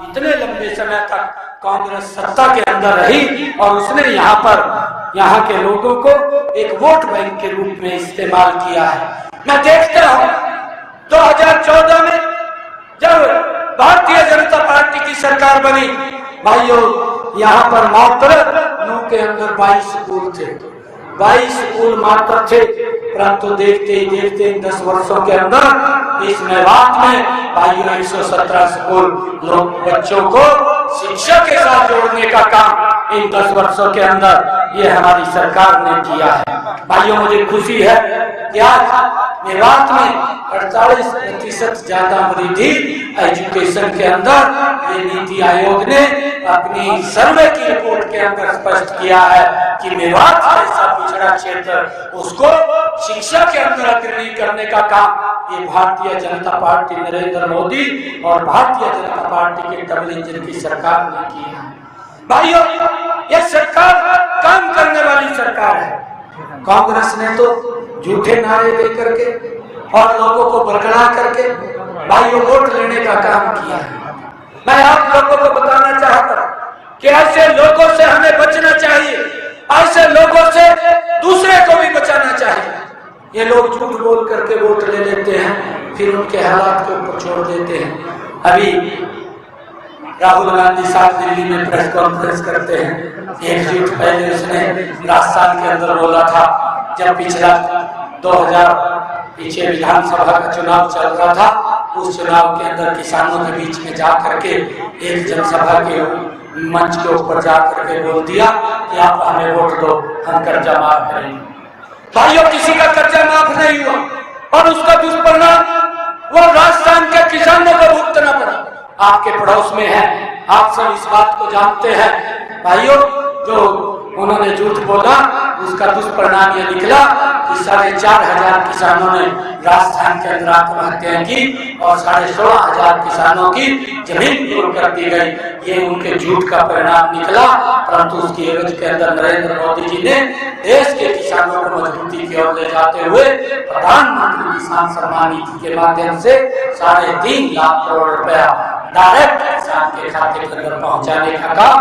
इतने लंबे समय तक कांग्रेस सत्ता के अंदर रही और उसने यहाँ के लोगों को एक वोट बैंक के रूप में इस्तेमाल किया है। मैं देखता हूँ 2014 में जब भारतीय जनता पार्टी की सरकार बनी, भाइयों यहाँ पर मात्र नू के अंदर 22 स्कूल थे, 22 स्कूल मात्र थे। परंतु देखते ही देखते 10 वर्षों के अंदर इस मेवात में भाइयों 117 स्कूल बच्चों को शिक्षा के साथ जोड़ने का काम इन 10 वर्षों के अंदर ये हमारी सरकार ने किया है। भाइयों मुझे खुशी है कि आज मेवात में 48% ज्यादा वृद्धि एजुकेशन के अंदर ये नीति आयोग ने अपनी सर्वे की रिपोर्ट के अंदर स्पष्ट किया है कि मेवात जैसा पिछड़ा क्षेत्र उसको शिक्षा के अंदर अग्रणी करने का काम ये भारतीय जनता पार्टी नरेंद्र मोदी और भारतीय जनता पार्टी के डबल इंजन की सरकार ने की है। भाइयों ये सरकार काम करने वाली सरकार है। कांग्रेस ने तो झूठे नारे दे करके और लोगों को बरगला करके भाइयों वोट लेने का काम किया है। मैं आप लोगों को बताना चाहता हूँ कि ऐसे लोगों से हमें बचना चाहिए, ऐसे लोगों से दूसरे को भी बचाना चाहिए। ये लोग झूठ बोल करके वोट ले लेते हैं, फिर उनके हालात के ऊपर छोड़ देते हैं। अभी राहुल गांधी साहब दिल्ली में प्रेस कॉन्फ्रेंस करते हैं। एक ट्वीट पहले उसने राजस्थान के अंदर बोला था, जब पिछला 2000 पीछे विधानसभा का चुनाव चल रहा था, उस चुनाव के अंदर किसानों के बीच में जा करके एक जनसभा के मंच के ऊपर जा करके बोल दिया कि आप हमें वोट दो, हम कर्जा माफ करेंगे। भाइयों किसी का कर्जा माफ नहीं हुआ और उसका दुष्परिणाम वो राजस्थान के किसानों को भुगतना पड़ा। आपके पड़ोस में है, आप सब इस बात को जानते हैं। भाइयों जो उन्होंने झूठ बोला उसका दुष्परिणाम ये निकला कि 4500 किसानों ने राजस्थान के अंदर आत्महत्या की और 16,500 किसानों की जमीन दूर कर दी गई। ये उनके झूठ का परिणाम निकला। परंतु उसकी एवज के अंदर नरेंद्र मोदी जी ने देश के किसानों को मजबूती की ओर ले जाते हुए प्रधानमंत्री किसान सम्मान निधि के माध्यम से 3.5 लाख करोड़ रुपया डायरेक्ट किसान के खाते के अंदर पहुंचाने का काम,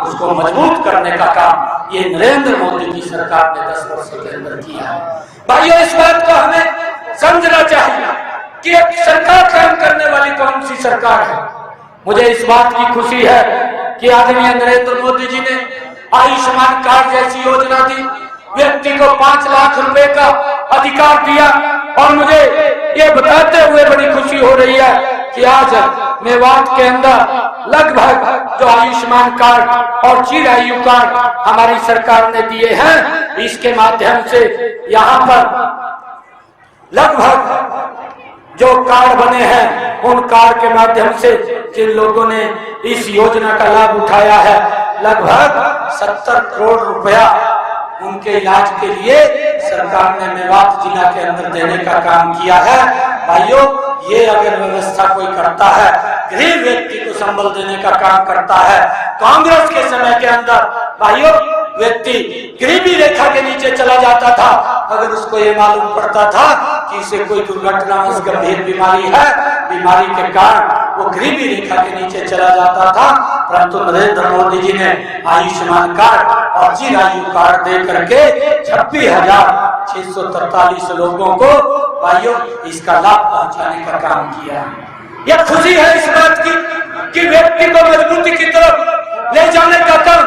उसको मजबूत करने का काम ये नरेंद्र मोदी की सरकार ने 10 वर्षों के अंदर किया है। भाइयों इस बात को हमें समझना चाहिए कि एक सरकार काम करने वाली कौन सी सरकार है। मुझे इस बात की खुशी है कि आदरणीय नरेंद्र मोदी जी ने आयुष्मान कार्ड जैसी योजना दी, व्यक्ति को 5 लाख रुपए का अधिकार दिया। और मुझे ये बताते हुए बड़ी खुशी हो रही है कि आज मेवात के अंदर लगभग जो आयुष्मान कार्ड और चिरायु कार्ड हमारी सरकार ने दिए हैं, इसके माध्यम से यहाँ पर लगभग जो कार्ड बने हैं उन कार्ड के माध्यम से जिन लोगों ने इस योजना का लाभ उठाया है, लगभग 70 करोड़ रुपया उनके इलाज के लिए सरकार ने मेवात जिला के अंदर देने का काम किया है। भाइयों ये अगर व्यवस्था कोई करता है, गरीब व्यक्ति को संबल देने का काम करता है। कांग्रेस के समय के अंदर भाइयों व्यक्ति गरीबी रेखा के नीचे चला जाता था, अगर उसको ये मालूम पड़ता था कि इसे कोई दुर्घटना गंभीर बीमारी है, बीमारी के कारण वो गरीबी रेखा के नीचे चला जाता था। परंतु नरेंद्र मोदी जी ने आयुष्मान कार्ड और चिरायु कार्ड दे करके 26,643 लोगों को भाइयों इसका लाभ पहुंचाने का काम किया। यह खुशी है इस बात की कि व्यक्ति को मजबूती की तरफ ले जाने का काम,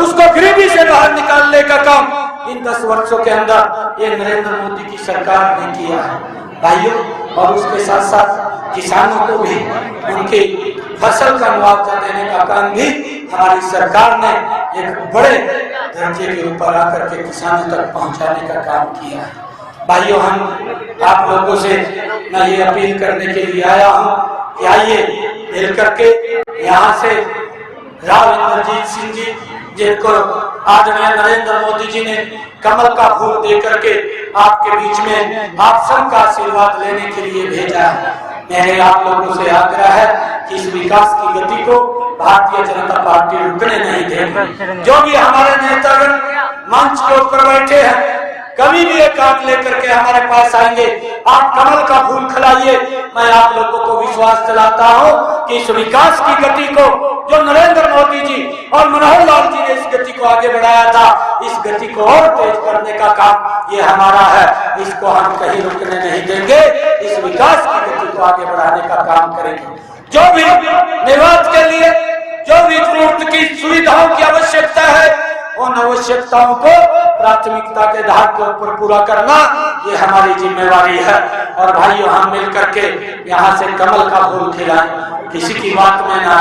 उसको गरीबी से बाहर निकालने का काम इन 10 वर्षों के अंदर ये नरेंद्र मोदी की सरकार ने किया है भाइयों। और उसके साथ साथ किसानों को भी उनके फसल का मुआवजा देने का काम भी हमारी सरकार ने एक बड़े दर्जे के ऊपर आकर के किसानों तक पहुंचाने का काम किया है। भाइयों हम आप लोगों से मैं ये अपील करने के लिए आया हूँ कि आइए मिल करके यहाँ से राव इंद्रजीत सिंह जी जिनको आदरणीय नरेंद्र मोदी जी ने कमल का फूल दे करके आपके बीच में आप सबका आशीर्वाद लेने के लिए भेजा है। मेरे आप लोगों से आग्रह है कि इस विकास की गति को भारतीय जनता पार्टी रुकने नहीं देगी। जो भी हमारे नेतागण मंच के ऊपर बैठे हैं, कभी भी ये काम लेकर के हमारे पास आएंगे, आप कमल का फूल खिलाइए। मैं आप लोगों को विश्वास दिलाता हूँ कि इस विकास की गति को जो नरेंद्र मोदी जी और मनोहर लाल जी ने इस गति को आगे बढ़ाया था, इस गति को और तेज करने का काम ये हमारा है। इसको हम कहीं रुकने नहीं देंगे, इस विकास की गति को आगे बढ़ाने का काम करेंगे। जो भी मेवात के लिए जो भी जरूरत की सुविधाओं की आवश्यकता है, उन आवश्यकताओं को प्राथमिकता के आधार के ऊपर पूरा करना ये हमारी जिम्मेवारी है। और भाइयों, हम मिलकर के यहाँ से कमल का फूल खिलाएं, किसी की बात में ना,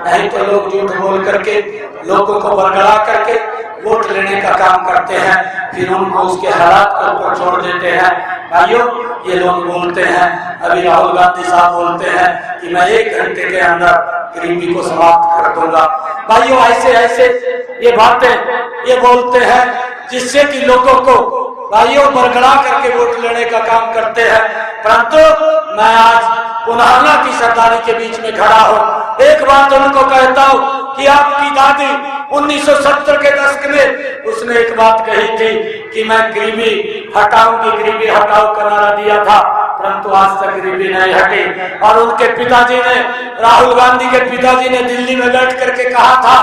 नहीं तो लोग झूठ बोल करके लोगों को बरगला करके वोट लेने का काम करते हैं, फिर उनको उसके हालात के ऊपर छोड़ देते हैं। भाइयों, ये लोग बोलते हैं, अभी राहुल गांधी साहब बोलते हैं कि मैं 1 घंटे के अंदर गरीबी को समाप्त कर दूंगा। भाइयों, ऐसे ऐसे ये बातें ये बोलते हैं जिससे कि लोगों को भाइयों बरगला करके वोट लेने का काम करते हैं। परंतु मैं आज पुनाना की सरदारी के बीच में खड़ा हूँ, एक बात उनको कहता हूँ कि आपकी दादी 1970 के दशक में उसने एक बात कही थी कि मैं गरीबी हटाऊंगी, गरीबी हटाओ का नारा दिया था, परंतु आज तक गरीबी नहीं हटी। और उनके पिताजी ने, राहुल गांधी के पिताजी ने दिल्ली में बैठ करके कहा था,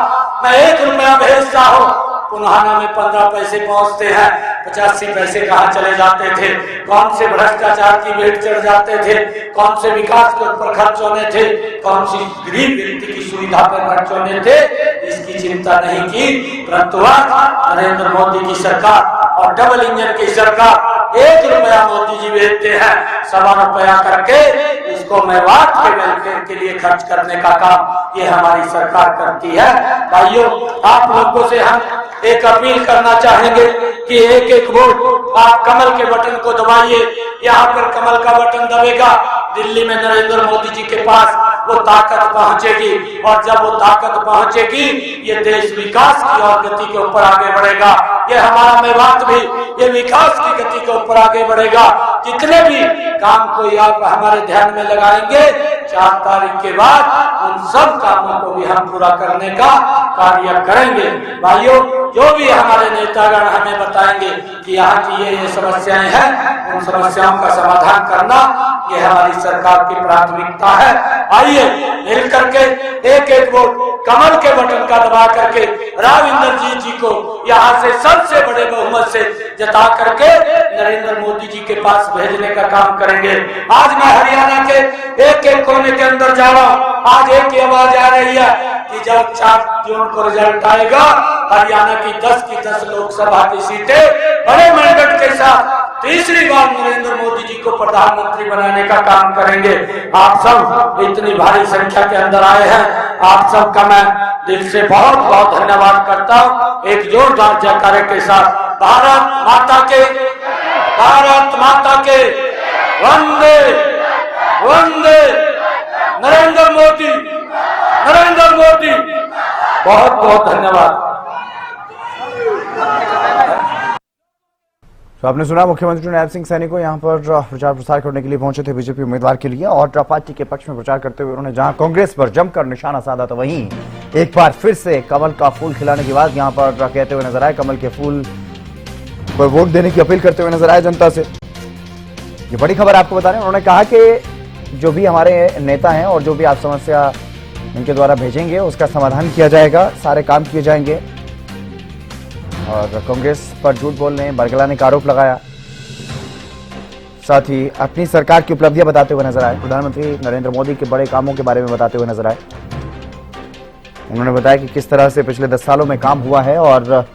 मैं 1 रुपया भेजता हूँ, पुनाना में 15 पैसे पहुंचते हैं, 85 पैसे कहाँ चले जाते थे, कौन से भ्रष्टाचार की भेंट चढ़ जाते थे, कौन से विकास के ऊपर खर्च होने थे, कौन सी गरीब व्यक्ति की सुविधा पर खर्च होने थे, इसकी चिंता नहीं की। परंतु आज नरेंद्र मोदी की सरकार और डबल इंजन की सरकार 1 रुपया मोदी जी भेजते हैं, 1.25 रुपया करके इसको मेवात के वेलफेयर के लिए खर्च करने का काम ये हमारी सरकार करती है। भाइयों, आप लोगों से हम एक अपील करना चाहेंगे कि एक एक वोट आप कमल के बटन को दबाइए। यहाँ पर कमल का बटन दबेगा, दिल्ली में नरेंद्र मोदी जी के पास वो ताकत पहुंचेगी, और जब वो ताकत पहुंचेगी ये देश विकास की और गति के ऊपर आगे बढ़ेगा। ये हमारा मेवात भी ये विकास की गति के ऊपर आगे बढ़ेगा। जितने भी काम को आप हमारे ध्यान में लगाएंगे, 4 तारीख के बाद उन सब कामों को भी हम पूरा करने का कार्य करेंगे। भाइयों, जो भी हमारे नेतागण हमें बताएंगे कि यहाँ की ये समस्याएं हैं, उन समस्याओं का समाधान करना ये हमारी सरकार की प्राथमिकता है। आइए मिल करके एक एक वोट कमल के बटन का दबा करके राव इंद्रजीत जी को यहाँ से सबसे बड़े बहुमत से जता करके नरेंद्र मोदी जी के पास भेजने का काम करेंगे। आज मैं हरियाणा के एक एक कोने के अंदर जा रहा हूँ, आज एक ही आवाज आ रही है कि जब 4 जून को रिजल्ट आएगा, हरियाणा की 10 की 10 लोकसभा की सीटें बड़े मेंडेट के साथ तीसरी बार नरेंद्र मोदी जी को प्रधानमंत्री बनाने का काम करेंगे। आप सब इतनी भारी संख्या के अंदर आए हैं, आप सबका मैं दिल से बहुत बहुत धन्यवाद करता हूँ। एक जोरदार जयकारे के साथ भारत माता के, भारत माता के, वंदे वंदे नरेंद्र मोदी, नरेंद्र मोदी। बहुत बहुत धन्यवाद। तो आपने सुना मुख्यमंत्री नायब सिंह सैनी को यहाँ पर प्रचार प्रसार करने के लिए पहुंचे थे बीजेपी उम्मीदवार के लिए, और पार्टी के पक्ष में प्रचार करते हुए उन्होंने जहां कांग्रेस पर जमकर निशाना साधा, तो वहीं एक बार फिर से कमल का फूल खिलाने के बाद यहाँ पर कहते हुए नजर आए, कमल के फूल पर वोट देने की अपील करते हुए नजर आए जनता से। ये बड़ी खबर आपको बता रहे हैं, उन्होंने कहा कि जो भी हमारे नेता हैं और जो भी आप समस्या इनके द्वारा भेजेंगे उसका समाधान किया जाएगा, सारे काम किए जाएंगे। और कांग्रेस पर झूठ बोलने, बरगलाने का आरोप लगाया, साथ ही अपनी सरकार की उपलब्धियां बताते हुए नजर आए, प्रधानमंत्री नरेंद्र मोदी के बड़े कामों के बारे में बताते हुए नजर आए। उन्होंने बताया कि किस तरह से पिछले 10 सालों में काम हुआ है, और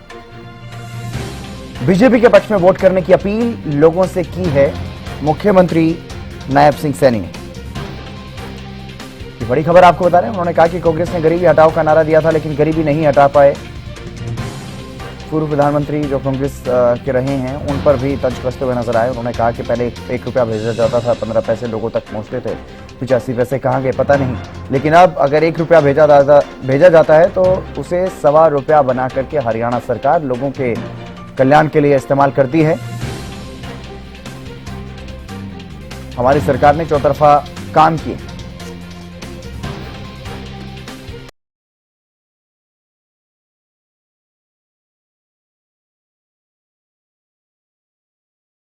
बीजेपी के पक्ष में वोट करने की अपील लोगों से की है मुख्यमंत्री नायब सिंह सैनी ने। बड़ी खबर आपको बता रहे हैं, उन्होंने कहा कि कांग्रेस ने गरीबी हटाओ का नारा दिया था, लेकिन गरीबी नहीं हटा पाए। पूर्व प्रधानमंत्री जो कांग्रेस के रहे हैं उन पर भी तंज कसते हुए नजर आए। उन्होंने कहा कि पहले 1 रुपया भेजा जाता था, 15 पैसे लोगों तक पहुंचते थे, 85 पैसे कहाँ गए पता नहीं, लेकिन अब अगर 1 रुपया भेजा जाता है तो उसे 1.25 रुपया बना करके हरियाणा सरकार लोगों के कल्याण के लिए इस्तेमाल करती है। हमारी सरकार ने चौतरफा काम किए।